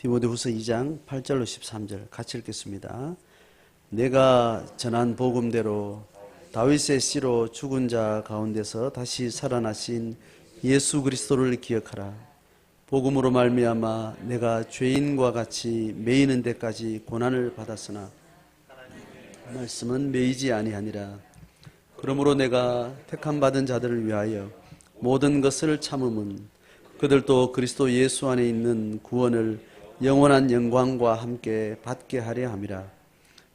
디모데후서 2장 8절로 13절 같이 읽겠습니다. 내가 전한 복음대로 다윗의 씨로 죽은 자 가운데서 다시 살아나신 예수 그리스도를 기억하라. 복음으로 말미암아 내가 죄인과 같이 매이는 데까지 고난을 받았으나 말씀은 매이지 아니하니라. 그러므로 내가 택함 받은 자들을 위하여 모든 것을 참음은 그들도 그리스도 예수 안에 있는 구원을 영원한 영광과 함께 받게 하려 함이라.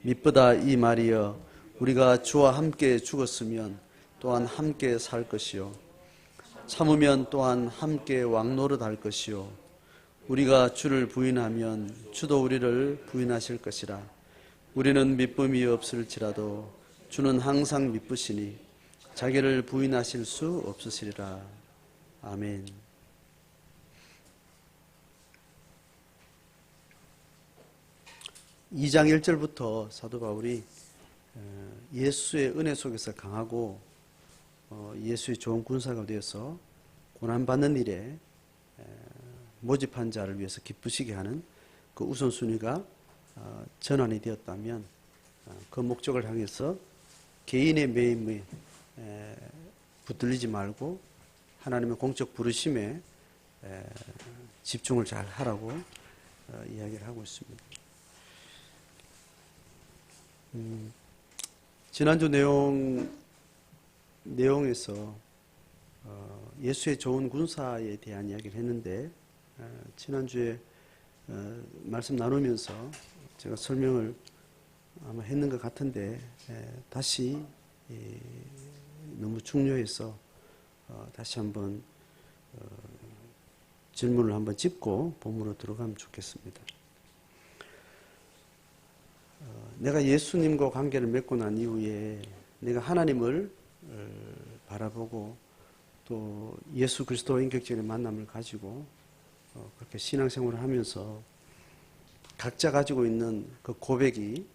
mit보다 이 말이여 우리가 주와 함께 죽었으면 또한 함께 살 것이요 참으면 또한 함께 왕노릇할 것이요 우리가 주를 부인하면 주도 우리를 부인하실 것이라. 우리는 미쁨이 없을지라도 주는 항상 미쁘시니 자기를 부인하실 수 없으시리라. 아멘. (2장 1절부터) 사도 바울이 예수의 은혜 속에서 강하고 예수의 좋은 군사가 되어서 고난받는 일에 모집한 자를 위해서 기쁘시게 하는 그 우선순위가 전환이 되었다면 그 목적을 향해서 개인의 매임에 붙들리지 말고 하나님의 공적 부르심에 집중을 잘 하라고 이야기를 하고 있습니다. 지난주 내용에서 예수의 좋은 군사에 대한 이야기를 했는데 지난주에 말씀 나누면서 제가 설명을 아마 했는 것 같은데 다시 너무 중요해서 다시 한번 질문을 한번 짚고 본문으로 들어가면 좋겠습니다. 내가 예수님과 관계를 맺고 난 이후에 내가 하나님을 바라보고 또 예수 그리스도와 인격적인 만남을 가지고 그렇게 신앙생활을 하면서 각자 가지고 있는 그 고백이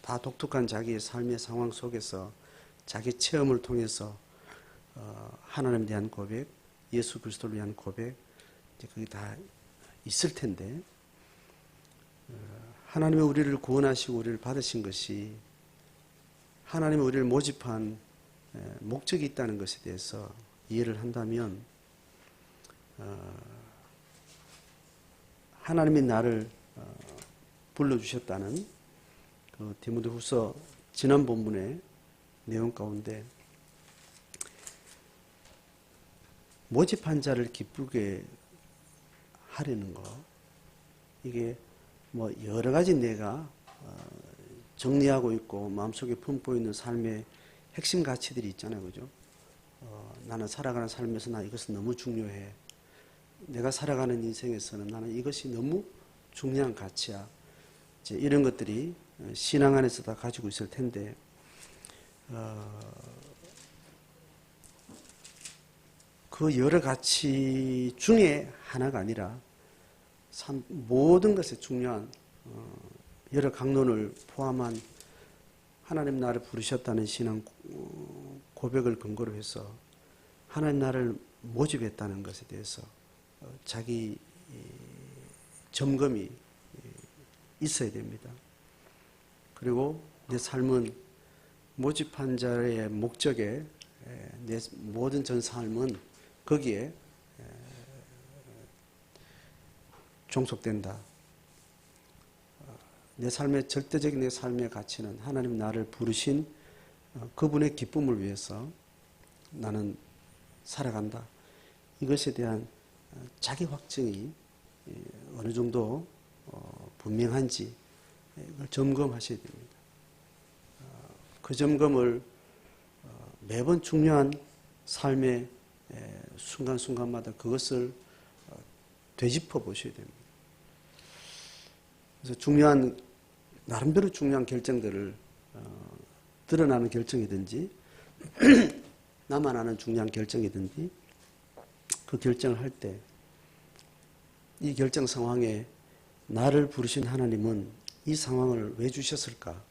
다 독특한 자기의 삶의 상황 속에서 자기 체험을 통해서 하나님에 대한 고백, 예수 그리스도를 위한 고백, 이제 그게 다 있을 텐데 하나님이 우리를 구원하시고 우리를 받으신 것이 하나님이 우리를 모집한 목적이 있다는 것에 대해서 이해를 한다면 하나님이 나를 불러주셨다는 그 디모데후서 지난 본문의 내용 가운데 모집한 자를 기쁘게 하려는 것, 이게 뭐 여러 가지 내가 정리하고 있고 마음속에 품고 있는 삶의 핵심 가치들이 있잖아요, 그죠? 나는 살아가는 삶에서 나 이것은 너무 중요해. 내가 살아가는 인생에서는 나는 이것이 너무 중요한 가치야. 이제 이런 것들이 신앙 안에서 다 가지고 있을 텐데, 그 여러 가치 중에 하나가 아니라 모든 것에 중요한 여러 강론을 포함한 하나님 나를 부르셨다는 신앙 고백을 근거로 해서 하나님 나를 모집했다는 것에 대해서 자기 점검이 있어야 됩니다. 그리고 내 삶은 모집한 자의 목적에 내 모든 전 삶은 거기에 종속된다. 내 삶의 절대적인 내 삶의 가치는 하나님 나를 부르신 그분의 기쁨을 위해서 나는 살아간다. 이것에 대한 자기 확증이 어느 정도 분명한지 점검하셔야 됩니다. 그 점검을 매번 중요한 삶의 순간순간마다 그것을 되짚어 보셔야 됩니다. 그래서 나름대로 중요한 결정들을 드러나는 결정이든지 나만 아는 중요한 결정이든지 그 결정을 할 때 이 결정 상황에 나를 부르신 하나님은 이 상황을 왜 주셨을까?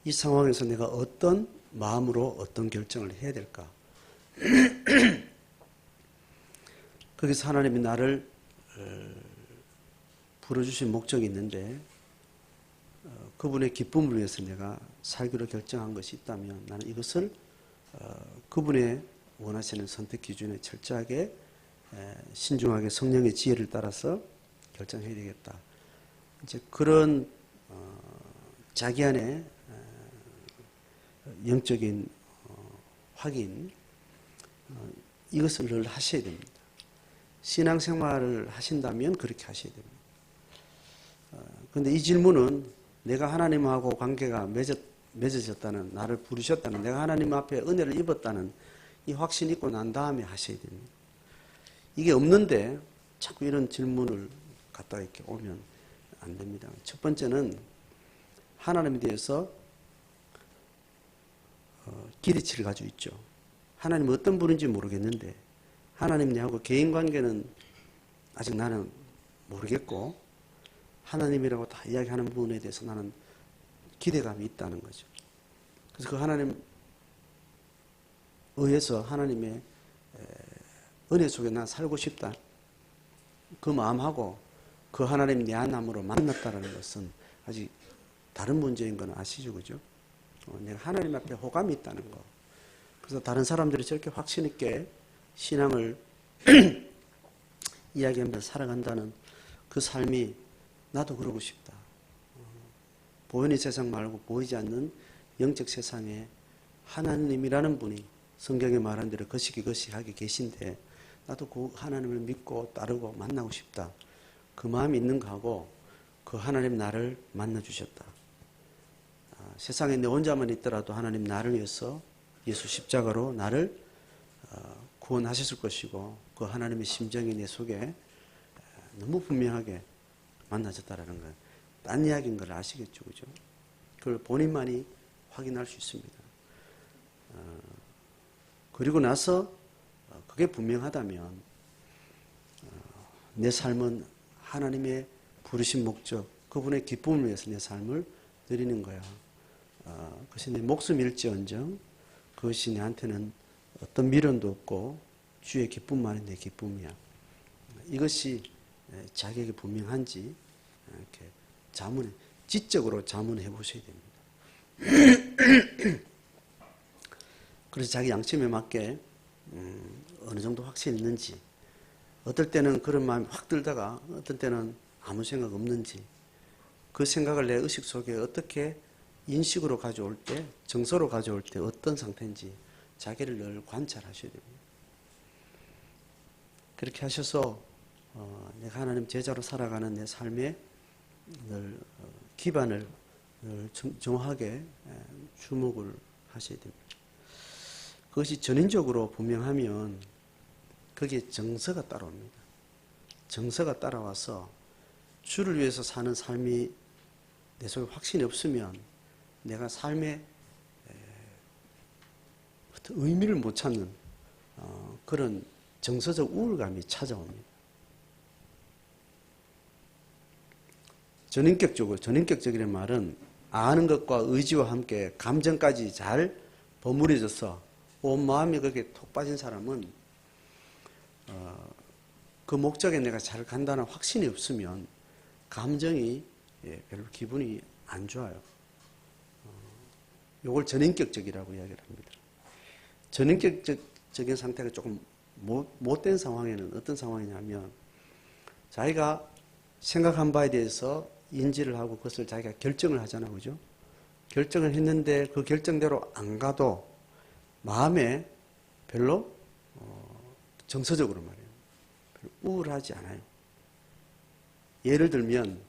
이 상황에서 내가 어떤 마음으로 어떤 결정을 해야 될까? 거기서 하나님이 나를 불어주신 목적이 있는데 그분의 기쁨을 위해서 내가 살기로 결정한 것이 있다면 나는 이것을 그분의 원하시는 선택 기준에 철저하게 신중하게 성령의 지혜를 따라서 결정해야 되겠다. 이제 그런 자기 안에 영적인 확인 이것을 늘 하셔야 됩니다. 신앙생활을 하신다면 그렇게 하셔야 됩니다. 그런데 이 질문은 내가 하나님하고 관계가 맺어졌다는, 나를 부르셨다는, 내가 하나님 앞에 은혜를 입었다는 이 확신이 있고 난 다음에 하셔야 됩니다. 이게 없는데 자꾸 이런 질문을 갖다가 이렇게 오면 안 됩니다. 첫 번째는 하나님에 대해서 기대치를 가지고 있죠. 하나님은 어떤 분인지 모르겠는데 하나님 내하고 개인 관계는 아직 나는 모르겠고 하나님이라고 다 이야기하는 부분에 대해서 나는 기대감이 있다는 거죠. 그래서 그 하나님 의해서 하나님의 은혜 속에 난 살고 싶다. 그 마음하고 그 하나님 내 안함으로 만났다는 것은 아직 다른 문제인 건 아시죠? 그죠? 내가 하나님 앞에 호감이 있다는 거. 그래서 다른 사람들이 저렇게 확신 있게 신앙을 이야기하면서 살아간다는 그 삶이 나도 그러고 싶다. 보이는 세상 말고 보이지 않는 영적 세상에 하나님이라는 분이 성경에 말한 대로 거시기거시하게 계신데 나도 그 하나님을 믿고 따르고 만나고 싶다. 그 마음이 있는 거하고 그 하나님 나를 만나주셨다. 세상에 내 혼자만 있더라도 하나님 나를 위해서 예수 십자가로 나를 구원하셨을 것이고 그 하나님의 심정이 내 속에 너무 분명하게 만나졌다라는 건 딴 이야기인 걸 아시겠죠, 그죠? 그걸 본인만이 확인할 수 있습니다. 그리고 나서 그게 분명하다면 내 삶은 하나님의 부르신 목적, 그분의 기쁨을 위해서 내 삶을 드리는 거야. 그것이 내 목숨일지언정 그것이 내한테는 어떤 미련도 없고 주의 기쁨만이 내 기쁨이야. 이것이 자기에게 분명한지 이렇게 지적으로 자문해 보셔야 됩니다. 그래서 자기 양심에 맞게 어느 정도 확신이 있는지, 어떨 때는 그런 마음이 확 들다가 어떨 때는 아무 생각 없는지, 그 생각을 내 의식 속에 어떻게 인식으로 가져올 때, 정서로 가져올 때 어떤 상태인지 자기를 늘 관찰하셔야 됩니다. 그렇게 하셔서 내가 하나님 제자로 살아가는 내 삶에 늘 기반을 늘 정확하게 주목을 하셔야 됩니다. 그것이 전인적으로 분명하면 거기에 정서가 따라옵니다. 정서가 따라와서 주를 위해서 사는 삶이 내 속에 확신이 없으면 내가 삶에 어떤 의미를 못 찾는 그런 정서적 우울감이 찾아옵니다. 전인격적이라는 말은 아는 것과 의지와 함께 감정까지 잘 버무려져서 온 마음이 거기에 톡 빠진 사람은 그 목적에 내가 잘 간다는 확신이 없으면 감정이 별로 기분이 안 좋아요. 이걸 전인격적이라고 이야기를 합니다. 전인격적인 상태가 조금 못된 상황에는 어떤 상황이냐면 자기가 생각한 바에 대해서 인지를 하고 그것을 자기가 결정을 하잖아요. 그죠? 결정을 했는데 그 결정대로 안 가도 마음에 별로 정서적으로 말이에요. 별로 우울하지 않아요. 예를 들면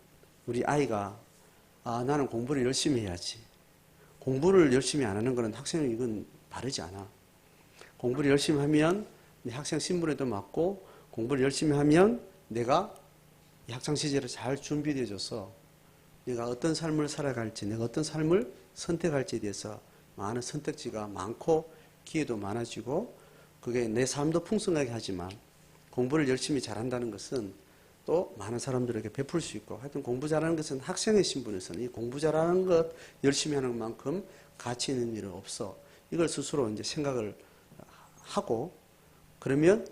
우리 아이가 나는 공부를 열심히 해야지. 공부를 열심히 안 하는 것은 학생은 이건 바르지 않아. 공부를 열심히 하면 내 학생 신분에도 맞고 공부를 열심히 하면 내가 이 학창시절에 잘 준비되어져서 내가 어떤 삶을 살아갈지, 내가 어떤 삶을 선택할지에 대해서 많은 선택지가 많고 기회도 많아지고 그게 내 삶도 풍성하게 하지만 공부를 열심히 잘한다는 것은 또 많은 사람들에게 베풀 수 있고 하여튼 공부 잘하는 것은 학생의 신분에서는 이 공부 잘하는 것 열심히 하는 것만큼 가치 있는 일은 없어. 이걸 스스로 이제 생각을 하고 그러면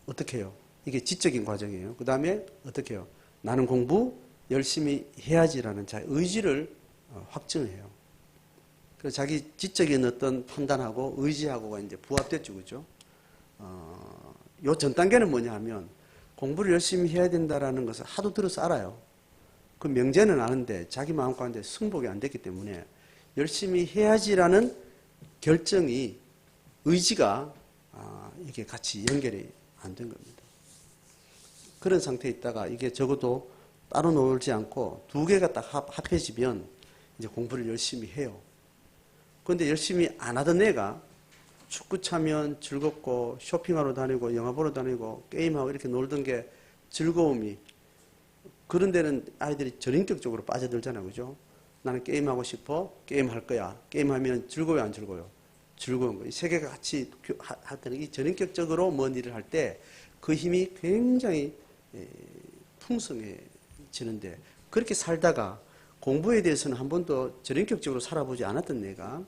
어떻게 해요? 이게 지적인 과정이에요. 그 다음에 어떻게 해요? 나는 공부 열심히 해야지라는 자의 의지를 확증해요. 그래서 자기 지적인 어떤 판단하고 의지하고가 이제 부합됐죠, 그죠? 요 전 단계는 뭐냐 하면 공부를 열심히 해야 된다라는 것을 하도 들어서 알아요. 그 명제는 아는데 자기 마음 가운데 승복이 안 됐기 때문에 열심히 해야지라는 결정이 의지가 이게 같이 연결이 안 된 겁니다. 그런 상태에 있다가 이게 적어도 따로 놀지 않고 두 개가 딱 합해지면 이제 공부를 열심히 해요. 그런데 열심히 안 하던 애가 축구 차면 즐겁고 쇼핑하러 다니고 영화 보러 다니고 게임하고 이렇게 놀던 게 즐거움이 그런 데는 아이들이 전인격적으로 빠져들잖아요. 그죠? 나는 게임하고 싶어. 게임할 거야. 게임하면 즐거워요, 안 즐거워요? 즐거운 거예요. 이 세 개가 같이 할 때는 이 전인격적으로 뭔 일을 할 때 그 힘이 굉장히 풍성해지는데 그렇게 살다가 공부에 대해서는 한 번도 전인격적으로 살아보지 않았던 애가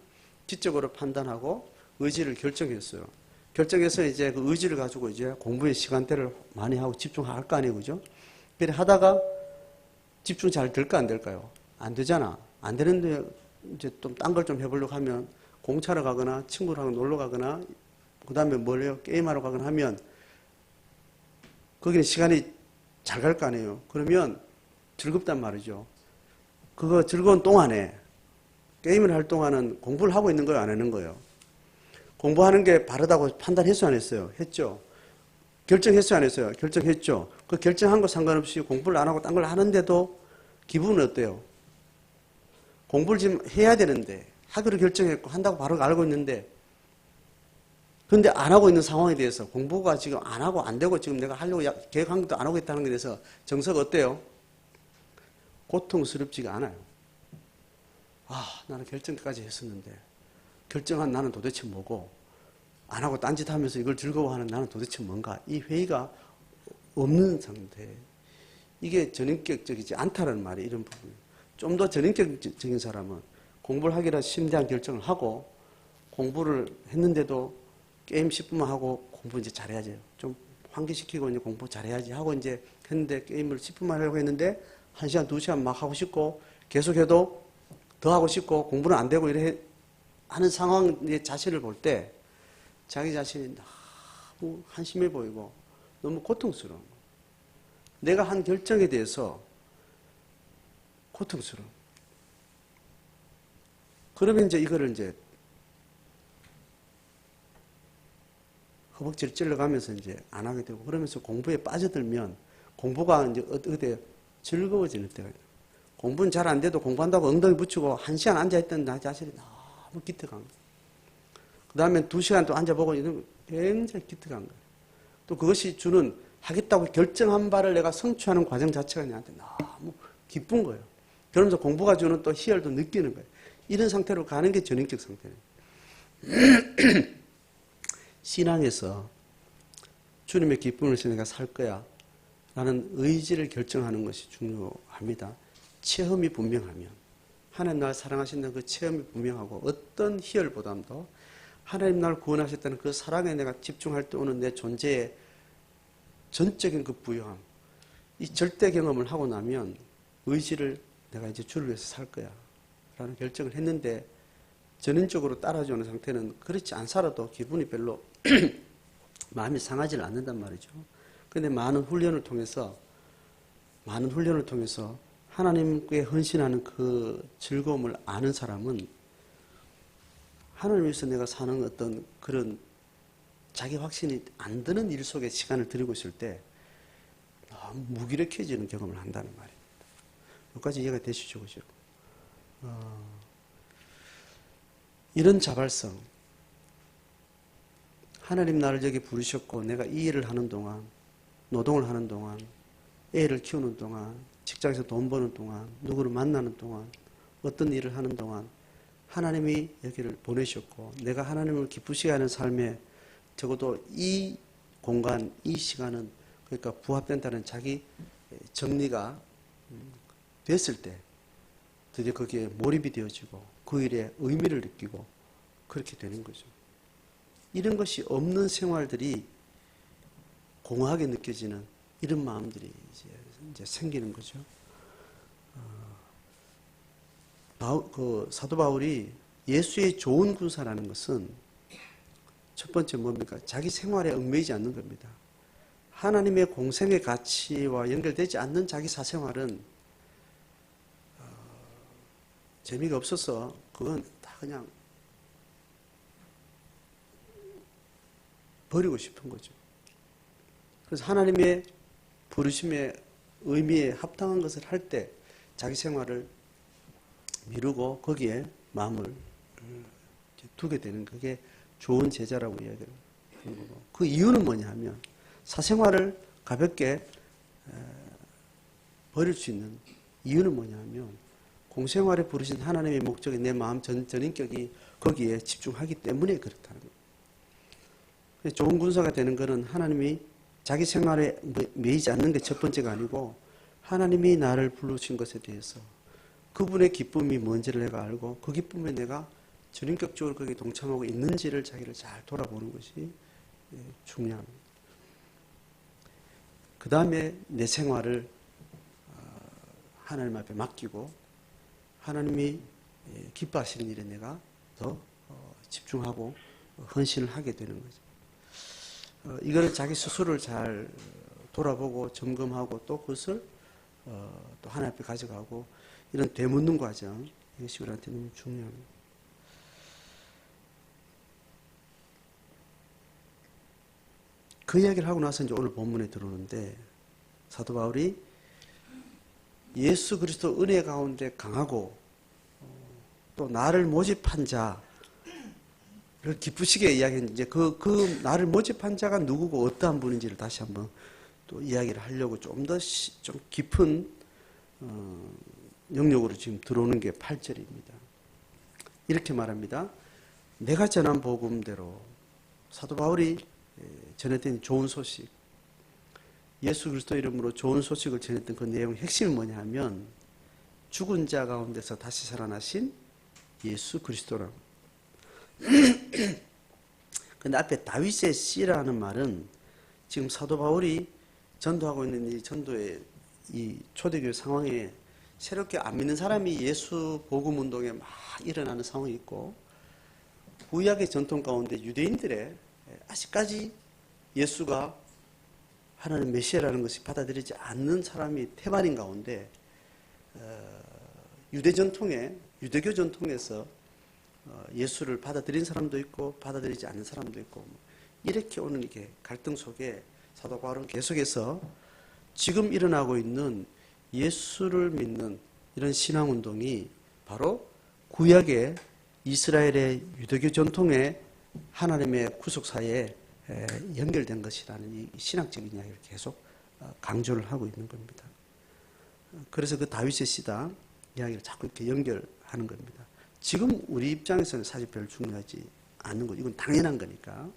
지적으로 판단하고 의지를 결정했어요. 결정해서 이제 그 의지를 가지고 이제 공부의 시간대를 많이 하고 집중할 거 아니에요. 그죠? 그래 하다가 집중 잘 될까 안 될까요? 안 되잖아. 안 되는데 이제 좀 딴 걸 좀 해보려고 하면 공차러 가거나 친구랑 놀러 가거나 그 다음에 뭘 해요? 게임하러 가거나 하면 거기는 시간이 잘 갈 거 아니에요. 그러면 즐겁단 말이죠. 그거 즐거운 동안에 게임을 할 동안은 공부를 하고 있는 거예요? 안 하는 거예요? 공부하는 게 바르다고 판단했어요? 안 했어요? 했죠. 결정했어요? 안 했어요? 결정했죠. 그 결정한 거 상관없이 공부를 안 하고 딴 걸 하는데도 기분은 어때요? 공부를 지금 해야 되는데 하기로 결정했고 한다고 바로 알고 있는데 그런데 안 하고 있는 상황에 대해서 공부가 지금 안 하고 안 되고 지금 내가 하려고 계획한 것도 안 하고 있다는 것에 대해서 정서가 어때요? 고통스럽지가 않아요. 나는 결정까지 했었는데 결정한 나는 도대체 뭐고 안 하고 딴짓하면서 이걸 즐거워하는 나는 도대체 뭔가 이 회의가 없는 상태. 이게 전인격적이지 않다는 말이 이런 부분. 좀 더 전인격적인 사람은 공부를 하기라 심대한 결정을 하고 공부를 했는데도 게임 10분만 하고 공부 이제 잘해야지. 좀 환기시키고 이제 공부 잘해야지 하고 이제 했는데 게임을 10분만 하려고 했는데 1시간, 2시간 막 하고 싶고 계속해도 더 하고 싶고 공부는 안 되고 이래 하는 상황의 자신을 볼 때 자기 자신이 너무 한심해 보이고 너무 고통스러운 거예요. 내가 한 결정에 대해서 고통스러워. 그러면 이제 이거를 이제 허벅지를 찔러가면서 이제 안 하게 되고 그러면서 공부에 빠져들면 공부가 이제 어때 즐거워지는 때가 있어요. 공부는 잘 안 돼도 공부한다고 엉덩이 붙이고 1시간 앉아있던 나 자신이 너무 기특한 거예요. 그 다음에 2시간 또 앉아보고 이런 굉장히 기특한 거예요. 또 그것이 주는 하겠다고 결정한 바를 내가 성취하는 과정 자체가 나한테 너무 기쁜 거예요. 그러면서 공부가 주는 또 희열도 느끼는 거예요. 이런 상태로 가는 게 전인격 상태예요. 신앙에서 주님의 기쁨을 위해서 내가 살 거야 라는 의지를 결정하는 것이 중요합니다. 체험이 분명하면 하나님 나를 사랑하신다는 그 체험이 분명하고 어떤 희열보다도 하나님 나를 구원하셨다는 그 사랑에 내가 집중할 때 오는 내 존재의 전적인 그 부요함 이 절대 경험을 하고 나면 의지를 내가 이제 주를 위해서 살 거야 라는 결정을 했는데 전인적으로 따라주는 상태는 그렇지 않 살아도 기분이 별로 마음이 상하지 않는단 말이죠. 그런데 많은 훈련을 통해서 하나님께 헌신하는 그 즐거움을 아는 사람은 하나님 위해서 내가 사는 어떤 그런 자기 확신이 안 드는 일 속에 시간을 들이고 있을 때 너무 무기력해지는 경험을 한다는 말입니다. 여기까지 이해가 되시죠? 그죠? 이런 자발성 하나님 나를 여기 부르셨고 내가 이 일을 하는 동안 노동을 하는 동안 애를 키우는 동안 직장에서 돈 버는 동안 누구를 만나는 동안 어떤 일을 하는 동안 하나님이 여기를 보내셨고 내가 하나님을 기쁘시게 하는 삶에 적어도 이 공간 이 시간은 그러니까 부합된다는 자기 정리가 됐을 때 드디어 거기에 몰입이 되어지고 그 일에 의미를 느끼고 그렇게 되는 거죠. 이런 것이 없는 생활들이 공허하게 느껴지는 이런 마음들이 이제 생기는 거죠. 사도 바울이 예수의 좋은 군사라는 것은 첫 번째 뭡니까? 자기 생활에 얽매이지 않는 겁니다. 하나님의 공생의 가치와 연결되지 않는 자기 사생활은 재미가 없어서 그건 다 그냥 버리고 싶은 거죠. 그래서 하나님의 부르심의 의미에 합당한 것을 할 때 자기 생활을 미루고 거기에 마음을 두게 되는, 그게 좋은 제자라고 이야기를 하는 거고, 그 이유는 뭐냐 하면 사생활을 가볍게 버릴 수 있는 이유는 뭐냐 하면 공생활에 부르신 하나님의 목적이 내 마음 전인격이 거기에 집중하기 때문에 그렇다는 거예요. 좋은 군사가 되는 것은 하나님이 자기 생활에 매이지 않는 게 첫 번째가 아니고, 하나님이 나를 부르신 것에 대해서 그분의 기쁨이 뭔지를 내가 알고 그 기쁨에 내가 전인격적으로 거기에 동참하고 있는지를 자기를 잘 돌아보는 것이 중요합니다. 그 다음에 내 생활을 하나님 앞에 맡기고 하나님이 기뻐하시는 일에 내가 더 집중하고 헌신을 하게 되는 거죠. 이거를 자기 스스로를 잘 돌아보고 점검하고 또 그것을 또 하나님 앞에 가져가고, 이런 되묻는 과정, 이것이 우리한테 너무 중요합니다. 그 이야기를 하고 나서 이제 오늘 본문에 들어오는데, 사도 바울이 예수 그리스도 은혜 가운데 강하고 또 나를 모집한 자를 기쁘시게 이야기했는데, 이제 그 나를 모집한 자가 누구고 어떠한 분인지를 다시 한번 또 이야기를 하려고 좀 더 좀 깊은 영역으로 지금 들어오는 게 8절입니다. 이렇게 말합니다. 내가 전한 복음대로, 사도 바울이 전했던 좋은 소식, 예수 그리스도 이름으로 좋은 소식을 전했던 그 내용의 핵심이 뭐냐 하면 죽은 자 가운데서 다시 살아나신 예수 그리스도라고. 근데 앞에 다윗의 씨라는 말은 지금 사도 바울이 전도하고 있는 이 전도의 이 초대교회 상황에 새롭게 안 믿는 사람이 예수 복음 운동에 막 일어나는 상황이 있고, 구약의 전통 가운데 유대인들의 아직까지 예수가 하나님 메시아라는 것이 받아들이지 않는 사람이 태반인 가운데, 유대교 전통에서 예수를 받아들인 사람도 있고 받아들이지 않는 사람도 있고, 이렇게 오는 이게 갈등 속에 사도 바울은 계속해서 지금 일어나고 있는 예수를 믿는 이런 신앙운동이 바로 구약의 이스라엘의 유대교 전통의 하나님의 구속사에 연결된 것이라는 이 신학적인 이야기를 계속 강조를 하고 있는 겁니다. 그래서 그 다윗의 씨다 이야기를 자꾸 이렇게 연결하는 겁니다. 지금 우리 입장에서는 사실 별 중요하지 않는 거, 이건 당연한 거니까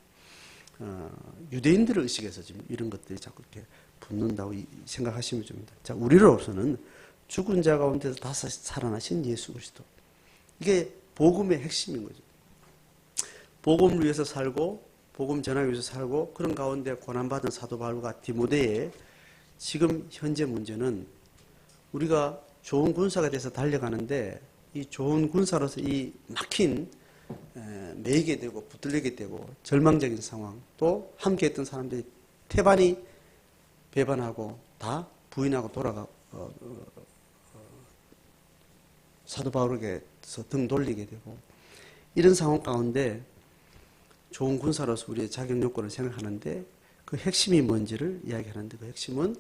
유대인들을 의식해서 지금 이런 것들이 자꾸 이렇게 붙는다고 생각하시면 됩니다. 자, 우리로서는 죽은 자 가운데서 다시 살아나신 예수 그리스도, 이게 복음의 핵심인 거죠. 복음을 위해서 살고 복음 전하기 위해서 살고, 그런 가운데 고난받은 사도 바울과 디모데의 지금 현재 문제는, 우리가 좋은 군사가 돼서 달려가는데 이 좋은 군사로서 이 막힌 매이게 되고 붙들리게 되고 절망적인 상황, 또 함께했던 사람들이 태반이 배반하고 다 부인하고 사도 바울에게서 등 돌리게 되고, 이런 상황 가운데 좋은 군사로서 우리의 자격 요건을 생각하는데 그 핵심이 뭔지를 이야기하는데, 그 핵심은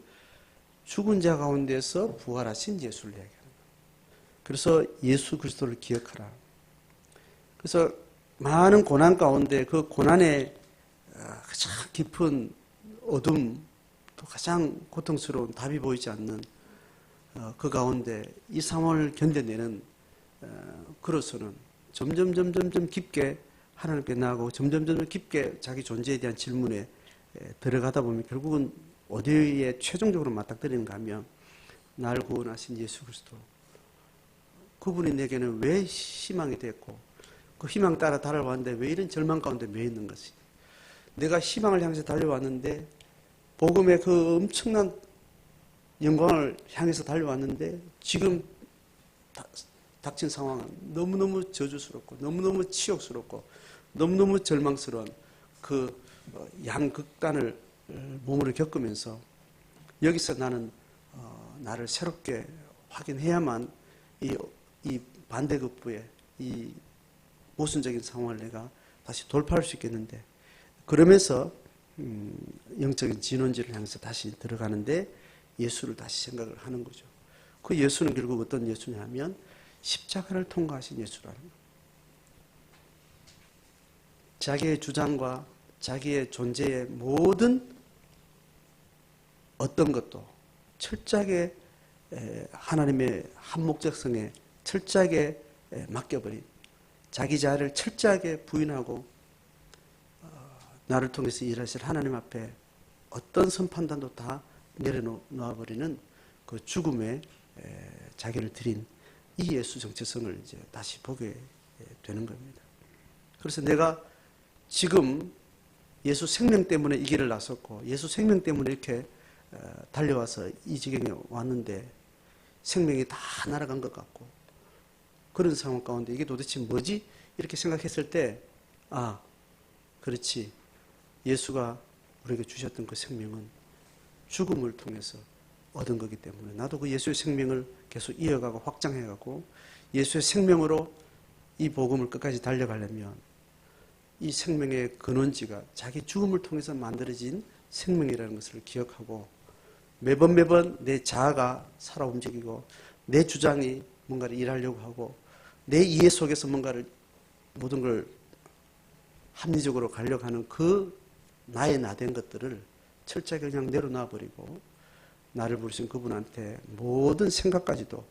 죽은 자 가운데서 부활하신 예수를 이야기하는 거예요. 그래서 예수 그리스도를 기억하라. 그래서 많은 고난 가운데 그 고난의 가장 깊은 어둠, 또 가장 고통스러운 답이 보이지 않는 그 가운데 이 상황을 견뎌내는 그로서는 점점 깊게 하나님께 나아가고 점점 깊게 자기 존재에 대한 질문에 들어가다 보면 결국은 어디에 최종적으로 맞닥뜨리는가 하면 나를 구원하신 예수 그리스도, 그분이 내게는 왜 희망이 됐고 그 희망 따라 달아왔는데 왜 이런 절망 가운데 매여 있는 것이, 내가 희망을 향해서 달려왔는데 복음의 그 엄청난 영광을 향해서 달려왔는데 지금 닥친 상황은 너무너무 저주스럽고 너무너무 치욕스럽고 너무너무 절망스러운 그 양극단을 몸으로 겪으면서 여기서 나는 나를 새롭게 확인해야만 이 반대급부의 이 모순적인 상황을 내가 다시 돌파할 수 있겠는데, 그러면서 영적인 진원지를 향해서 다시 들어가는데 예수를 다시 생각을 하는 거죠. 그 예수는 결국 어떤 예수냐면 십자가를 통과하신 예수라는 거예요. 자기의 주장과 자기의 존재의 모든 어떤 것도 철저하게 하나님의 한목적성에 철저하게 맡겨버린, 자기 자아를 철저하게 부인하고 나를 통해서 일하실 하나님 앞에 어떤 선판단도 다 내려놓아버리는 그 죽음에 자기를 드린 이 예수 정체성을 이제 다시 보게 되는 겁니다. 그래서 내가 지금 예수 생명 때문에 이 길을 나섰고 예수 생명 때문에 이렇게 달려와서 이 지경에 왔는데 생명이 다 날아간 것 같고 그런 상황 가운데 이게 도대체 뭐지? 이렇게 생각했을 때, 아, 그렇지. 예수가 우리에게 주셨던 그 생명은 죽음을 통해서 얻은 거기 때문에 나도 그 예수의 생명을 계속 이어가고 확장해가고 예수의 생명으로 이 복음을 끝까지 달려가려면 이 생명의 근원지가 자기 죽음을 통해서 만들어진 생명이라는 것을 기억하고 매번 내 자아가 살아 움직이고 내 주장이 뭔가를 일하려고 하고 내 이해 속에서 뭔가를 모든 걸 합리적으로 가려고 하는 그 나의 나된 것들을 철저하게 그냥 내려놔버리고 나를 부르신 그분한테 모든 생각까지도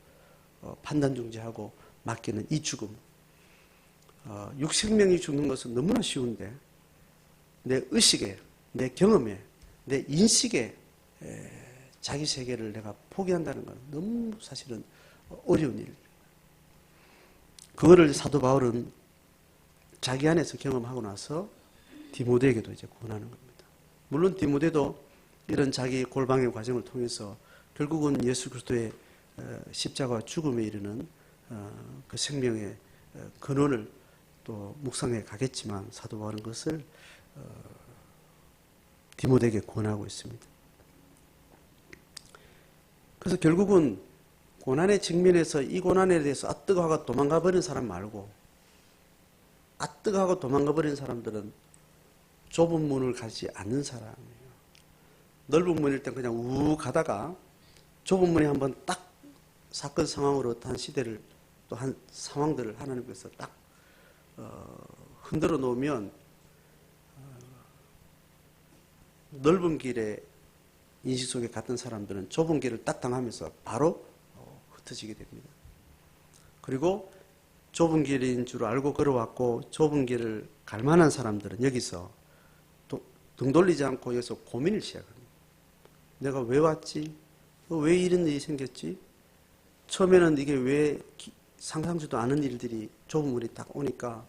판단 중지하고 맡기는 이 죽음. 육생명이 죽는 것은 너무나 쉬운데 내 의식에, 내 경험에, 내 인식에 자기 세계를 내가 포기한다는 건 너무 사실은 어려운 일. 그거를 사도 바울은 자기 안에서 경험하고 나서 디모데에게도 이제 권하는 겁니다. 물론 디모데도 이런 자기 골방의 과정을 통해서 결국은 예수 그리스도의 십자가와 죽음에 이르는 그 생명의 근원을 또 묵상해 가겠지만 사도 바울은 그것을 디모데에게 권하고 있습니다. 그래서 결국은 고난의 직면에서 이 고난에 대해서 뜨거워하고 도망가 버린 사람 말고 뜨거워하고 도망가 버린 사람들은 좁은 문을 가지 않는 사람이에요. 넓은 문일 땐 그냥 우 가다가 좁은 문에 한번 딱 사건 상황으로 한 시대를 또 한 상황들을 하나님께서 딱 흔들어 놓으면 넓은 길에 인식 속에 갔던 사람들은 좁은 길을 딱 당하면서 바로 흩어지게 됩니다. 그리고 좁은 길인 줄 알고 걸어왔고 좁은 길을 갈 만한 사람들은 여기서 또 등 돌리지 않고 여기서 고민을 시작합니다. 내가 왜 왔지? 왜 이런 일이 생겼지? 처음에는 이게 왜 상상지도 않은 일들이 좁은 문이 딱 오니까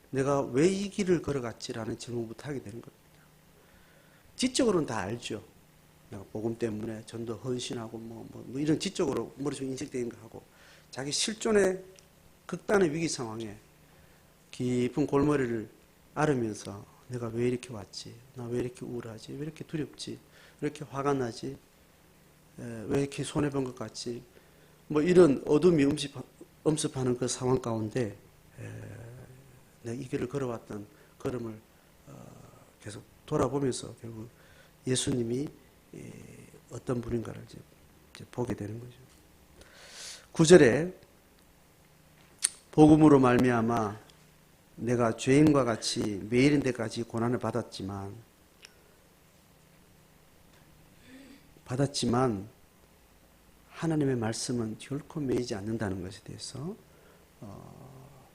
내가 왜 이 길을 걸어갔지라는 질문부터 하게 되는 겁니다. 지적으로는 다 알죠. 내가 복음 때문에 전도 헌신하고 뭐 이런 지적으로 머릿속에 인식되는 거 하고 자기 실존의 극단의 위기 상황에 깊은 골머리를 앓으면서 내가 왜 이렇게 왔지? 나 왜 이렇게 우울하지? 왜 이렇게 두렵지? 왜 이렇게 화가 나지? 왜 이렇게 손해본 것 같지? 뭐 이런 어둠이 엄습하는 그 상황 가운데 내가 이 길을 걸어왔던 걸음을 계속 돌아보면서 결국 예수님이 어떤 분인가를 이제 보게 되는 거죠. 9절에 복음으로 말미암아 내가 죄인과 같이 매일인데까지 고난을 받았지만 하나님의 말씀은 결코 매이지 않는다는 것에 대해서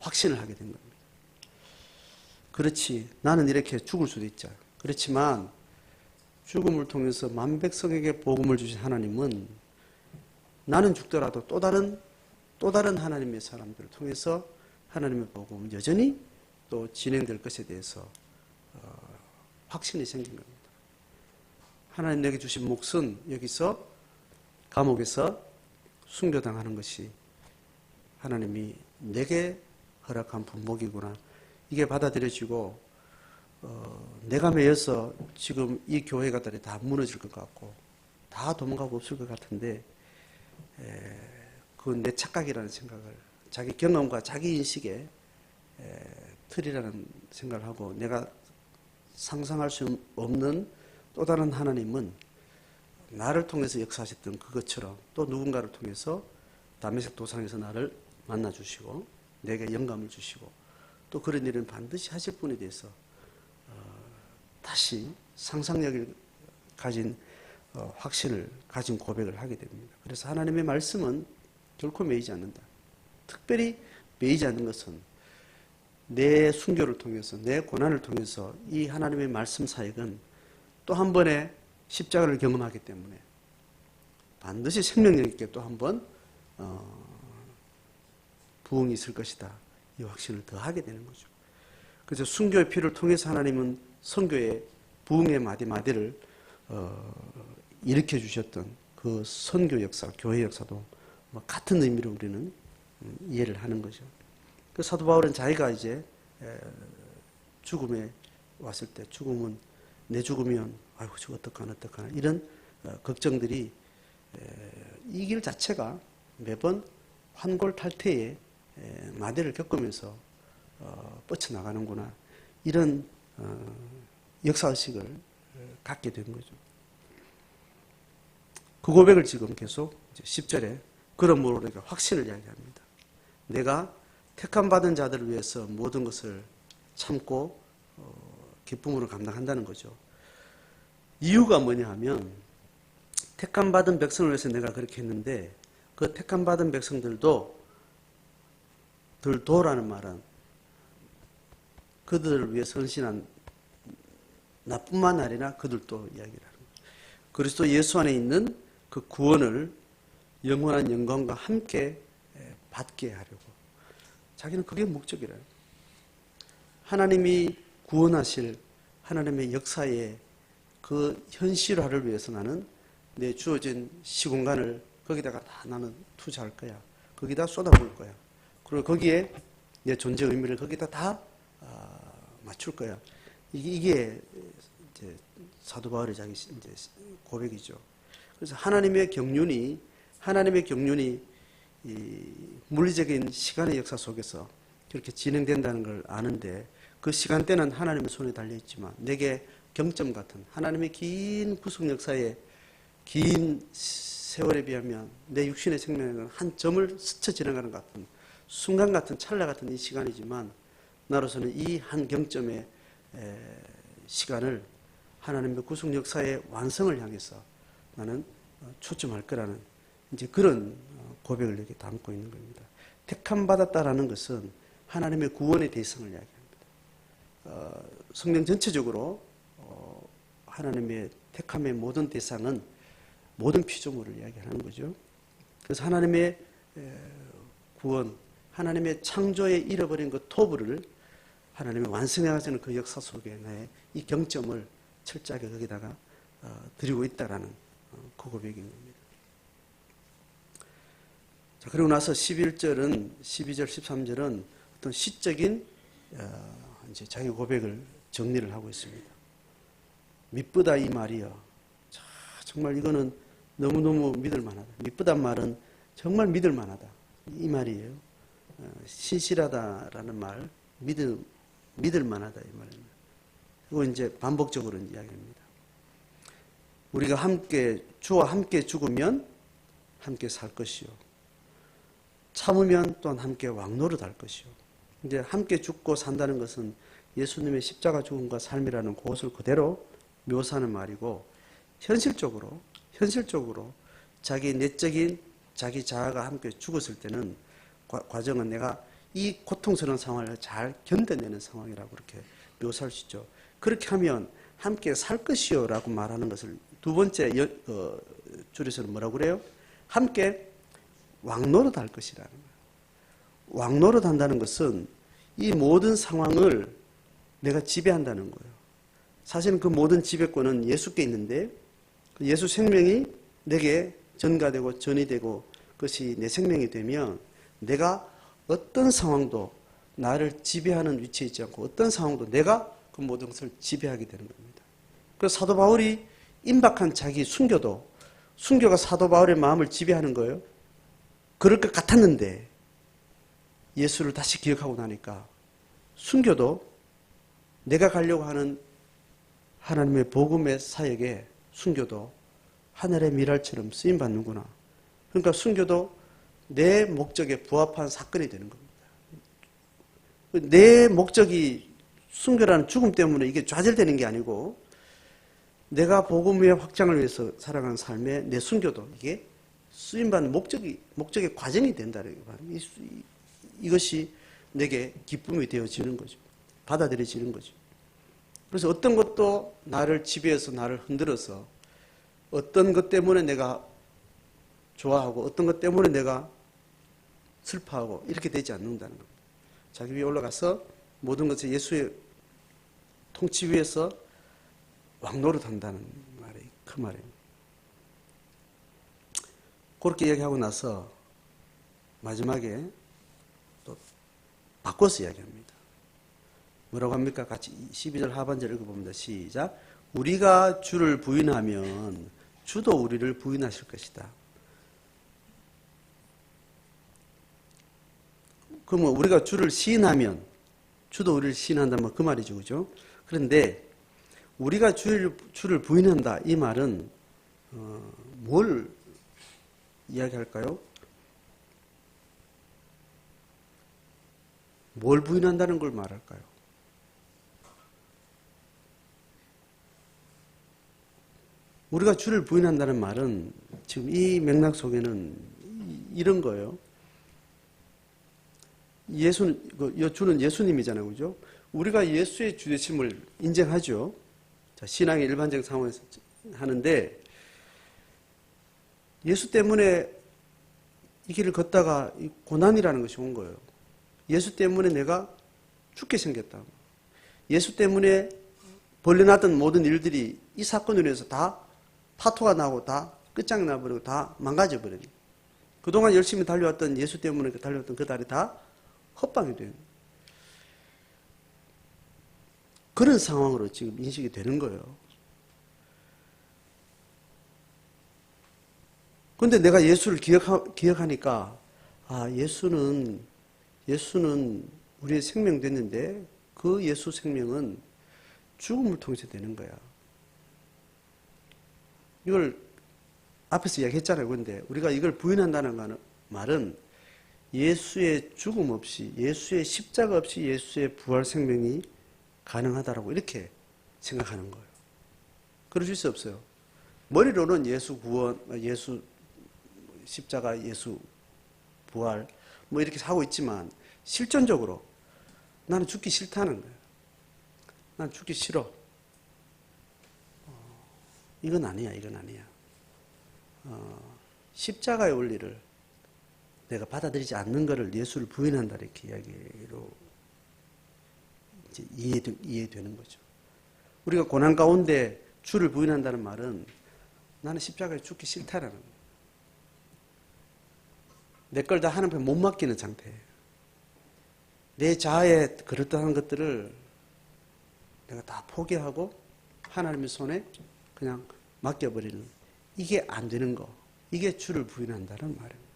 확신을 하게 된 겁니다. 그렇지, 나는 이렇게 죽을 수도 있죠. 그렇지만 죽음을 통해서 만백성에게 복음을 주신 하나님은 나는 죽더라도 또 다른 하나님의 사람들을 통해서 하나님의 복음은 여전히 또 진행될 것에 대해서 확신이 생긴 겁니다. 하나님 내게 주신 몫은 여기서 감옥에서 순교당하는 것이 하나님이 내게 허락한 분복이구나. 이게 받아들여지고 내가 매여서 지금 이 교회가 다 무너질 것 같고 다 도망가고 없을 것 같은데 그건 내 착각이라는 생각을 자기 경험과 자기 인식의 틀이라는 생각을 하고 내가 상상할 수 없는 또 다른 하나님은 나를 통해서 역사하셨던 그것처럼 또 누군가를 통해서 다메섹 도상에서 나를 만나주시고 내게 영감을 주시고 또 그런 일은 반드시 하실 분에 대해서 다시 상상력을 가진 확신을 가진 고백을 하게 됩니다. 그래서 하나님의 말씀은 결코 매이지 않는다. 특별히 매이지 않는 것은 내 순교를 통해서 내 고난을 통해서 이 하나님의 말씀 사역은 또 한 번의 십자가를 경험하기 때문에 반드시 생명력 있게 또 한 번 부흥이 있을 것이다. 이 확신을 더하게 되는 거죠. 그래서 순교의 피를 통해서 하나님은 선교의 부흥의 마디마디를 일으켜 주셨던 그 선교 역사, 교회 역사도 같은 의미로 우리는 이해를 하는 거죠. 그 사도 바울은 자기가 이제 죽음에 왔을 때 죽음은 내 죽으면 아이고 저 어떡하나 이런 걱정들이 이 길 자체가 매번 환골탈태의 마디를 겪으면서 뻗쳐나가는구나 이런 역사의식을 갖게 된 거죠. 그 고백을 지금 계속 10절에 그러므로 우리가 확신을 이야기합니다. 내가 택함받은 자들을 위해서 모든 것을 참고 기쁨으로 감당한다는 거죠. 이유가 뭐냐 하면 택함받은 백성을 위해서 내가 그렇게 했는데 그 택함받은 백성들도 들도라는 말은 그들을 위해 헌신한 나뿐만 아니라 그들도 이야기를 하는 거예요. 그리스도 예수 안에 있는 그 구원을 영원한 영광과 함께 받게 하려고 자기는 그게 목적이래요. 하나님이 구원하실 하나님의 역사의 그 현실화를 위해서 나는 내 주어진 시공간을 거기다가 다 나는 투자할 거야. 거기다 쏟아부을 거야. 그리고 거기에 내 존재 의미를 거기다 다 맞출 거야. 이게 이제 사도 바울의 자기 이제 고백이죠. 그래서 하나님의 경륜이 이 물리적인 시간의 역사 속에서 그렇게 진행된다는 걸 아는데 그 시간대는 하나님의 손에 달려 있지만 내게 경점 같은 하나님의 긴 구속 역사의 긴 세월에 비하면 내 육신의 생명은 한 점을 스쳐 지나가는 것 같은 순간 같은 찰나 같은 이 시간이지만 나로서는 이 한 경점의 시간을 하나님의 구속 역사의 완성을 향해서 나는 초점할 거라는 이제 그런 고백을 이렇게 담고 있는 겁니다. 택함 받았다라는 것은 하나님의 구원의 대상을 이야기합니다. 성경 전체적으로 하나님의 택함의 모든 대상은 모든 피조물을 이야기하는 거죠. 그래서 하나님의 구원, 하나님의 창조에 잃어버린 그 토부를 하나님의 완성해 가시는 그 역사 속에 나의 이 경점을 철저하게 거기다가 드리고 있다라는 그 고백인 겁니다. 자, 그리고 나서 11절은 12절, 13절은 어떤 시적인 이제 자기 고백을 정리를 하고 있습니다. 미쁘다 이 말이여. 자, 정말 이거는 너무너무 믿을 만하다. 미쁘단 말은 정말 믿을 만하다. 이 말이에요. 신실하다라는 말, 믿을 만하다 이 말입니다. 그리고 이제 반복적으로 이야기합니다. 우리가 주와 함께 죽으면 함께 살 것이요. 참으면 또한 함께 왕노릇할 것이요. 이제 함께 죽고 산다는 것은 예수님의 십자가 죽음과 삶이라는 그것을 그대로 묘사하는 말이고 현실적으로 자기 내적인 자기 자아가 함께 죽었을 때는 과정은 내가 이 고통스러운 상황을 잘 견뎌내는 상황이라고 그렇게 묘사할 수 있죠. 그렇게 하면 함께 살 것이요 라고 말하는 것을 두 번째 줄에서는 뭐라고 그래요? 함께 왕노릇 할 것이라는 거예요. 왕노릇 한다는 것은 이 모든 상황을 내가 지배한다는 거예요. 사실은 그 모든 지배권은 예수께 있는데 예수 생명이 내게 전가되고 전이 되고 그것이 내 생명이 되면 내가 어떤 상황도 나를 지배하는 위치에 있지 않고 어떤 상황도 내가 그 모든 것을 지배하게 되는 겁니다. 그래서 사도 바울이 임박한 자기 순교가 사도 바울의 마음을 지배하는 거예요. 그럴 것 같았는데 예수를 다시 기억하고 나니까 순교도 내가 가려고 하는 하나님의 복음의 사역에 순교도 하늘의 미랄처럼 쓰임받는구나. 그러니까 순교도 내 목적에 부합한 사건이 되는 겁니다. 내 목적이 순교라는 죽음 때문에 이게 좌절되는 게 아니고 내가 복음의 확장을 위해서 살아가는 삶에 내 순교도 이게 쓰임받는 목적의 과정이 된다는 거예요. 이것이 내게 기쁨이 되어지는 거죠. 받아들여지는 거죠. 그래서 어떤 것도 나를 지배해서 나를 흔들어서 어떤 것 때문에 내가 좋아하고 어떤 것 때문에 내가 슬퍼하고 이렇게 되지 않는다는 겁니다. 자기 위에 올라가서 모든 것을 예수의 통치 위에서 왕노릇한다는 말이 그 말입니다. 그렇게 얘기하고 나서 마지막에 또 바꿔서 이야기합니다. 뭐라고 합니까? 같이 12절 하반절 읽어봅니다. 시작. 우리가 주를 부인하면 주도 우리를 부인하실 것이다. 그러면 우리가 주를 시인하면 주도 우리를 시인한다면 그 말이죠. 그죠? 그런데 우리가 주를 부인한다. 이 말은 뭘 이야기할까요? 뭘 부인한다는 걸 말할까요? 우리가 주를 부인한다는 말은 지금 이 맥락 속에는 이런 거예요. 주는 예수님이잖아요. 그죠? 우리가 예수의 주되심을 인정하죠. 자, 신앙의 일반적 상황에서 하는데 예수 때문에 이 길을 걷다가 고난이라는 것이 온 거예요. 예수 때문에 내가 죽게 생겼다. 예수 때문에 벌려놨던 모든 일들이 이 사건으로 인해서 다 파토가 나고 다 끝장이 나버리고 다 망가져버려요. 그동안 열심히 달려왔던 예수 때문에 달려왔던 그 달이 다 헛방이 돼요. 그런 상황으로 지금 인식이 되는 거예요. 그런데 내가 예수를 기억하니까 예수는 우리의 생명 됐는데 그 예수 생명은 죽음을 통해서 되는 거야. 이걸 앞에서 이야기했잖아요. 그런데 우리가 이걸 부인한다는 말은 예수의 죽음 없이, 예수의 십자가 없이 예수의 부활 생명이 가능하다라고 이렇게 생각하는 거예요. 그러실 수 없어요. 머리로는 예수 구원, 예수 십자가, 예수 부활 뭐 이렇게 하고 있지만 실존적으로 나는 죽기 싫다는 거예요. 난 죽기 싫어. 이건 아니야. 십자가의 원리를 내가 받아들이지 않는 것을 예수를 부인한다 이렇게 이야기로 이제 이해되는 거죠. 우리가 고난 가운데 주를 부인한다는 말은 나는 십자가에 죽기 싫다라는 거예요. 내 걸 다 하나님 앞에 못 맡기는 상태예요. 내 자아에 그럴듯한 것들을 내가 다 포기하고 하나님의 손에 그냥 맡겨버리는, 이게 안 되는 거, 이게 주를 부인한다는 말이에요.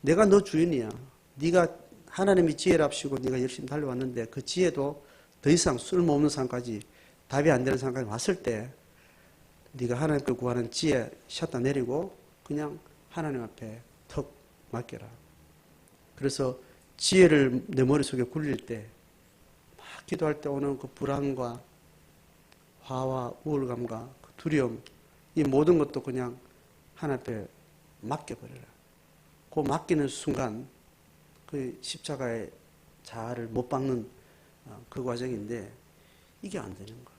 내가 너 주인이야. 네가 하나님이 지혜랍시고 네가 열심히 달려왔는데 그 지혜도 더 이상 쓸모없는 상황까지, 답이 안 되는 상황까지 왔을 때 네가 하나님께 구하는 지혜 샷다 내리고 그냥 하나님 앞에 턱 맡겨라. 그래서 지혜를 내 머릿속에 굴릴 때 막 기도할 때 오는 그 불안과 화와 우울감과 그 두려움, 이 모든 것도 그냥 하나님 앞에 맡겨버려라. 그 맡기는 순간 그 십자가의 자아를 못 박는 그 과정인데 이게 안 되는 거야.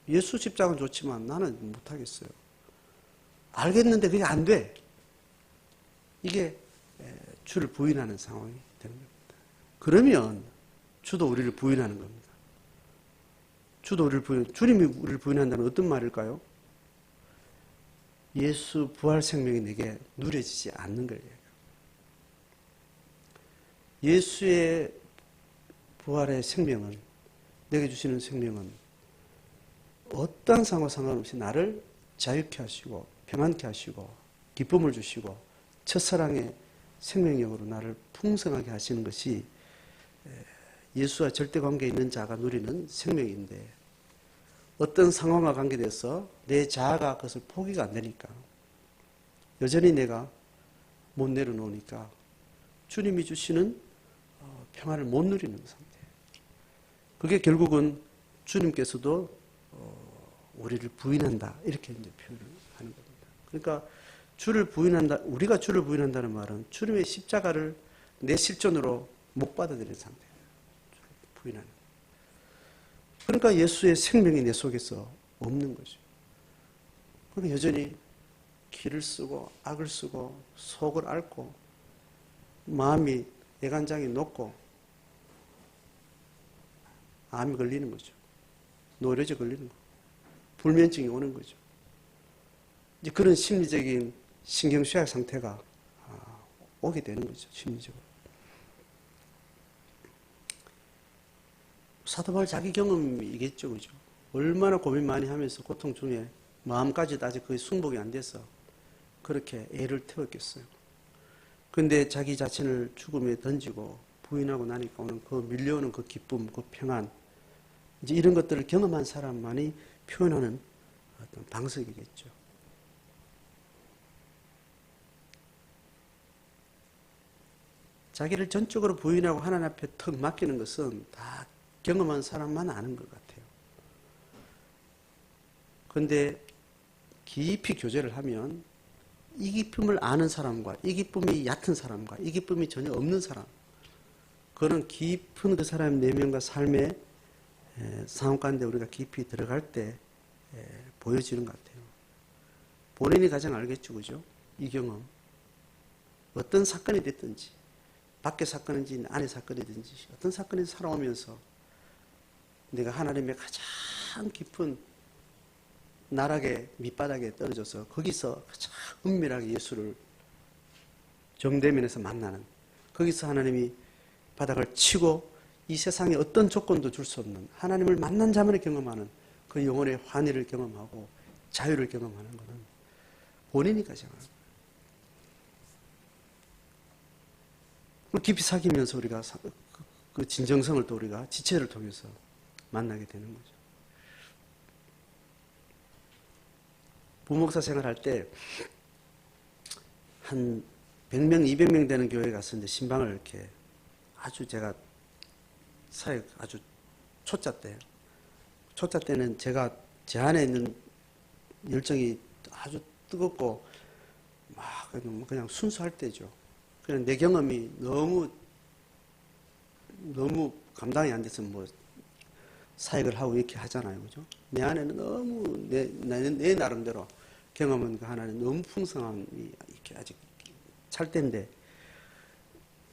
예수 십자가는 좋지만 나는 못하겠어요. 알겠는데 그게 안 돼. 이게 주를 부인하는 상황이 되는 겁니다. 그러면 주도 우리를 부인하는 겁니다. 주님이 우리를 부인한다는 어떤 말일까요? 예수 부활 생명이 내게 누려지지 않는 거예요. 예수의 부활의 생명은, 내게 주시는 생명은 어떠한 상황과 상관없이 나를 자유케 하시고 평안케 하시고 기쁨을 주시고 첫사랑의 생명력으로 나를 풍성하게 하시는 것이 예수와 절대관계에 있는 자가 누리는 생명인데, 어떤 상황과 관계돼서 내 자아가 그것을 포기가 안 되니까, 여전히 내가 못 내려놓으니까 주님이 주시는 평안을 못 누리는 상태예요. 그게 결국은 주님께서도 우리를 부인한다, 이렇게 이제 표현을 하는 겁니다. 그러니까 주를 부인한다, 우리가 주를 부인한다는 말은 주님의 십자가를 내 실존으로 못 받아들이는 상태예요. 주를 부인하는. 그러니까 예수의 생명이 내 속에서 없는 거죠. 그러니까 여전히 기를 쓰고 악을 쓰고 속을 앓고 마음이 애간장이 녹고 암이 걸리는 거죠. 노려져 걸리는 거. 불면증이 오는 거죠. 이제 그런 심리적인 신경쇠약 상태가 오게 되는 거죠. 심리적으로. 사도 바울 자기 경험이겠죠. 그죠? 얼마나 고민 많이 하면서 고통 중에 마음까지도 아직 거의 승복이 안 돼서 그렇게 애를 태웠겠어요. 그런데 자기 자신을 죽음에 던지고 부인하고 나니까 오는 그 밀려오는 그 기쁨, 그 평안, 이제 이런 것들을 경험한 사람만이 표현하는 어떤 방식이겠죠. 자기를 전적으로 부인하고 하나님 앞에 턱 맡기는 것은 다 경험한 사람만 아는 것 같아요. 그런데 깊이 교제를 하면 이 기쁨을 아는 사람과 이 기쁨이 얕은 사람과 이 기쁨이 전혀 없는 사람, 그런 깊은 그 사람의 내면과 삶의 상황 가운데 우리가 깊이 들어갈 때 보여지는 것 같아요. 본인이 가장 알겠죠, 그죠? 이 경험. 어떤 사건이 됐든지, 밖의 사건인지 안의 사건이든지, 어떤 사건이 살아오면서 내가 하나님의 가장 깊은 나락의 밑바닥에 떨어져서 거기서 가장 은밀하게 예수를 정대면에서 만나는, 거기서 하나님이 바닥을 치고 이 세상에 어떤 조건도 줄 수 없는 하나님을 만난 자만이 경험하는 그 영혼의 환희를 경험하고 자유를 경험하는 것은 본인이 가장 합니다. 깊이 사귀면서 우리가 그 진정성을 또 우리가 지체를 통해서 만나게 되는 거죠. 부목사 생활할 때 한 100명, 200명 되는 교회에 갔었는데 신방을 이렇게 아주 제가 사역 아주 초짜 때는 제가 제 안에 있는 열정이 아주 뜨겁고 막 그냥 순수할 때죠. 그냥 내 경험이 너무 감당이 안 돼서 뭐 사역을 하고 이렇게 하잖아요, 그죠? 내 안에는 너무 내 나름대로 경험은 그 하나는 너무 풍성함이 이렇게 아직 찰 때인데,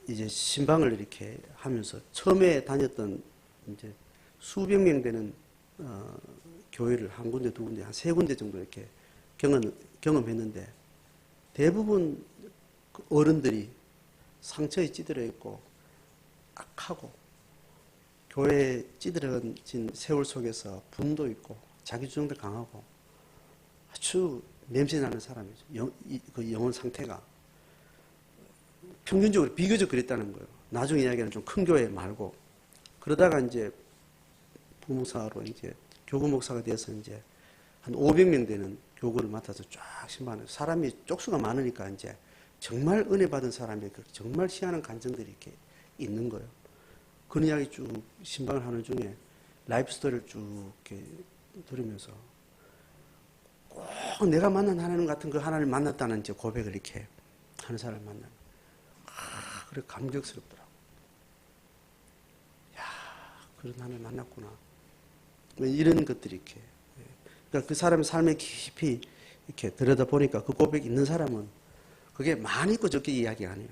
이제 신방을 이렇게 하면서 처음에 다녔던 이제 수백 명 되는 교회를 한 군데 두 군데 한 세 군데 정도 이렇게 경험했는데, 대부분 어른들이 상처에 찌들어 있고 악하고 교회에 찌들어진 세월 속에서 분도 있고 자기주장도 강하고 아주 냄새나는 사람이죠. 그 영혼 상태가 평균적으로 비교적 그랬다는 거예요. 나중에 이야기는 좀 큰 교회 말고. 그러다가 이제 부목사로 이제 교구 목사가 돼서 이제 한 500명 되는 교구를 맡아서 쫙 신방을, 사람이 쪽수가 많으니까 이제 정말 은혜 받은 사람의 그 정말 희한한 감정들이 이렇게 있는 거예요. 그 이야기 쭉 신방을 하는 중에 라이프 스토리를 쭉 이렇게 들으면서 꼭 내가 만난 하나님 같은 그 하나님을 만났다는 이제 고백을 이렇게 하는 사람을 만나면 그래 감격스럽더라고. 야, 그런 하나님을 만났구나. 이런 것들이 이렇게. 그러니까 그 사람의 삶에 깊이 이렇게 들여다 보니까 그 고백이 있는 사람은 그게 많이 있고 적게 이야기 아니에요.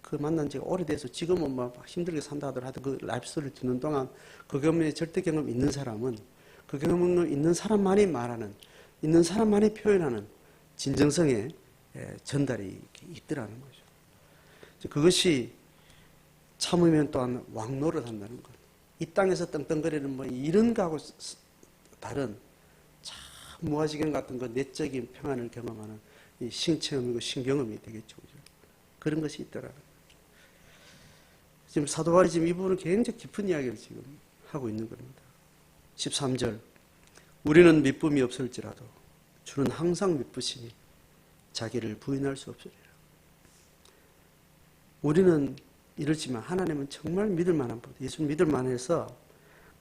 그 만난 지가 오래돼서 지금은 막 힘들게 산다 하더라도 그 라이프 스토리를 듣는 동안 그 경험에 절대 경험 있는 사람은 그 경험을 있는 사람만이 말하는 있는 사람만이 표현하는 진정성의 전달이 있더라는 거죠. 그것이 참으면 또한 왕노릇 한다는 것. 이 땅에서 떵떵거리는 뭐 이런 거하고 다른 참 무아지경 같은 그 내적인 평안을 경험하는 이 신체험이고 신경험이 되겠죠. 그죠? 그런 것이 있더라는 거죠. 지금 사도 바울이 지금 이 부분은 굉장히 깊은 이야기를 지금 하고 있는 겁니다. 13절. 우리는 미쁨이 없을지라도 주는 항상 미쁘시니 자기를 부인할 수 없으리라. 우리는 이렇지만 하나님은 정말 믿을 만한 분, 예수를 믿을 만해서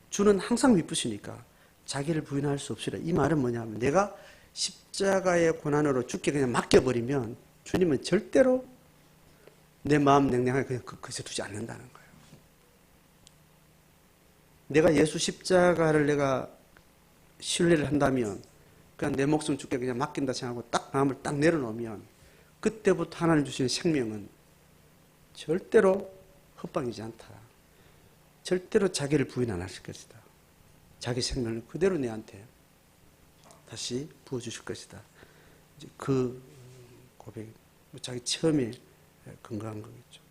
주는 항상 미쁘시니까 자기를 부인할 수 없으리라. 이 말은 뭐냐면 내가 십자가의 고난으로 죽게 그냥 맡겨버리면 주님은 절대로 내 마음 냉랭하게 그냥 그저 두지 않는다는 거예요. 내가 예수 십자가를 내가 신뢰를 한다면 그냥 내 목숨 죽게 그냥 맡긴다 생각하고 딱 마음을 딱 내려놓으면 그때부터 하나님 주시는 생명은 절대로 헛방이지 않다. 절대로 자기를 부인 안 하실 것이다. 자기 생명을 그대로 내한테 다시 부어주실 것이다. 이제 그 고백, 자기 체험에 근거한 거겠죠.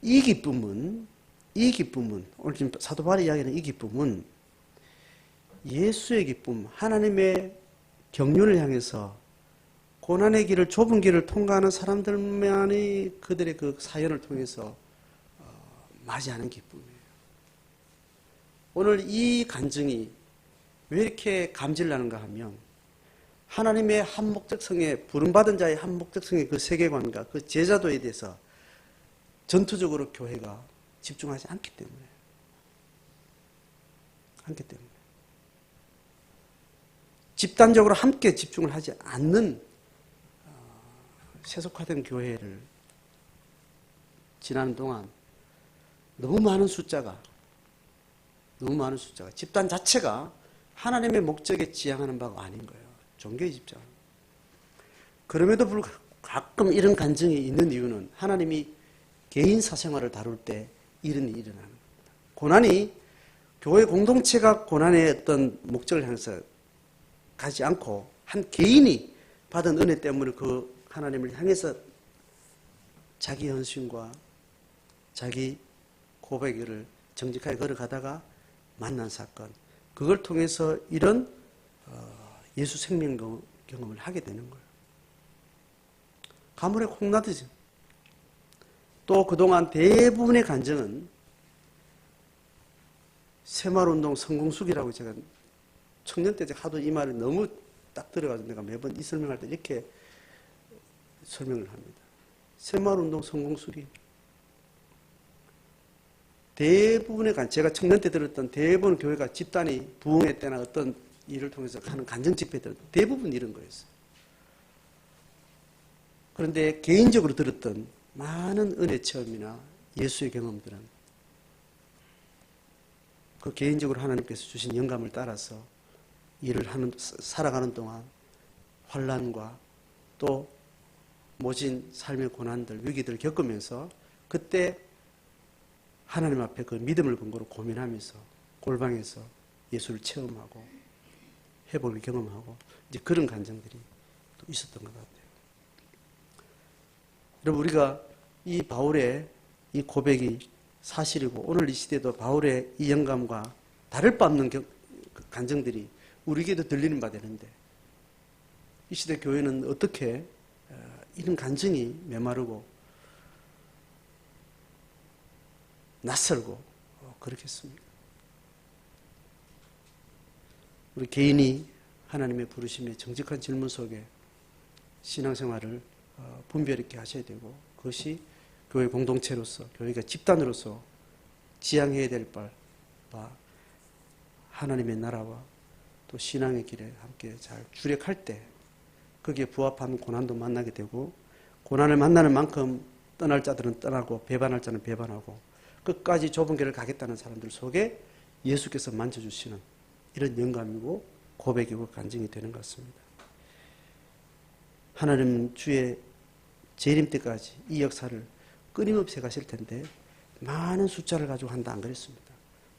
이 기쁨은 오늘 지금 사도 바울이 이야기하는 이 기쁨은 예수의 기쁨, 하나님의 경륜을 향해서 고난의 길을, 좁은 길을 통과하는 사람들만이 그들의 그 사연을 통해서 맞이하는 기쁨이에요. 오늘 이 간증이 왜 이렇게 감질나는가 하면 하나님의 한 목적성에, 부름받은 자의 한 목적성의 그 세계관과 그 제자도에 대해서 전투적으로 교회가 집중하지 않기 때문에. 집단적으로 함께 집중을 하지 않는 세속화된 교회를 지나는 동안 너무 많은 숫자가 집단 자체가 하나님의 목적에 지향하는 바가 아닌 거예요. 종교의 집단. 그럼에도 불구하고 가끔 이런 간증이 있는 이유는 하나님이 개인 사생활을 다룰 때 이런 일이 일어나는 겁니다. 고난이 교회 공동체가 고난의 어떤 목적을 향해서 가지 않고 한 개인이 받은 은혜 때문에 그 하나님을 향해서 자기 헌신과 자기 고백을 정직하게 걸어가다가 만난 사건, 그걸 통해서 이런 예수 생명 경험을 하게 되는 거예요. 가물에 콩나듯이. 또 그동안 대부분의 간증은 새마을운동 성공수기라고 제가 청년 때 하도 이 말을 너무 딱 들어가지고 내가 매번 이 설명할 때 이렇게 설명을 합니다. 새마을운동 성공수기. 대부분의 제가 청년 때 들었던 대부분 교회가 집단이 부흥회 때나 어떤 일을 통해서 하는 간증 집회들 대부분 이런 거였어요. 그런데 개인적으로 들었던 많은 은혜 체험이나 예수의 경험들은 그 개인적으로 하나님께서 주신 영감을 따라서 일을 살아가는 동안 환난과 또 모진 삶의 고난들, 위기들을 겪으면서 그때 하나님 앞에 그 믿음을 근거로 고민하면서 골방에서 예수를 체험하고 회복을 경험하고 이제 그런 간증들이 또 있었던 것 같아요. 여러분, 우리가 이 바울의 이 고백이 사실이고 오늘 이 시대도 바울의 이 영감과 다를 바 없는 간증들이 우리에게도 들리는 바 되는데 이 시대 교회는 어떻게 이런 간증이 메마르고 낯설고 그렇겠습니까? 우리 개인이 하나님의 부르심의 정직한 질문 속에 신앙생활을 분별 있게 하셔야 되고 그것이 교회 공동체로서 교회가 집단으로서 지향해야 될 바 하나님의 나라와 또 신앙의 길에 함께 잘 주력할 때 거기에 부합하는 고난도 만나게 되고 고난을 만나는 만큼 떠날 자들은 떠나고 배반할 자는 배반하고 끝까지 좁은 길을 가겠다는 사람들 속에 예수께서 만져주시는 이런 영감이고 고백이고 간증이 되는 것 같습니다. 하나님은 주의 재림 때까지 이 역사를 끊임없이 가실 텐데 많은 숫자를 가지고 한다 안 그랬습니다.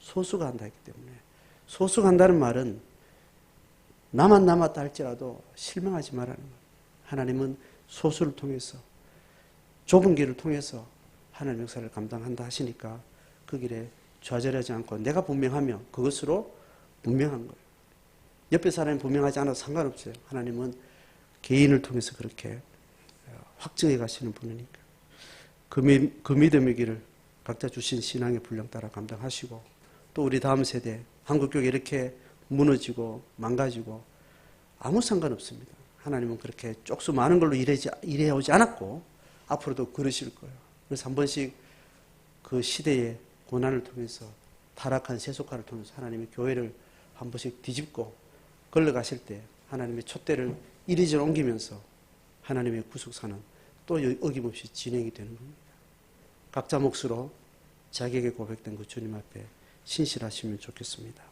소수가 한다 했기 때문에 소수가 한다는 말은 나만 남았다 할지라도 실망하지 말라는 거예요. 하나님은 소수를 통해서 좁은 길을 통해서 하나님의 역사를 감당한다 하시니까 그 길에 좌절하지 않고 내가 분명하면 그것으로 분명한 거예요. 옆에 사람이 분명하지 않아도 상관없어요. 하나님은 개인을 통해서 그렇게 확증해 가시는 분이니까. 그 믿음의 길을 각자 주신 신앙의 분량 따라 감당하시고 또 우리 다음 세대 한국교회 이렇게 무너지고 망가지고 아무 상관없습니다. 하나님은 그렇게 쪽수 많은 걸로 일해 오지 않았고 앞으로도 그러실 거예요. 그래서 한 번씩 그 시대의 고난을 통해서 타락한 세속화를 통해서 하나님의 교회를 한 번씩 뒤집고 걸러가실 때 하나님의 촛대를 이리저리 옮기면서 하나님의 구속사는 또 어김없이 진행이 되는 겁니다. 각자 몫으로 자기에게 고백된 그 주님 앞에 신실하시면 좋겠습니다.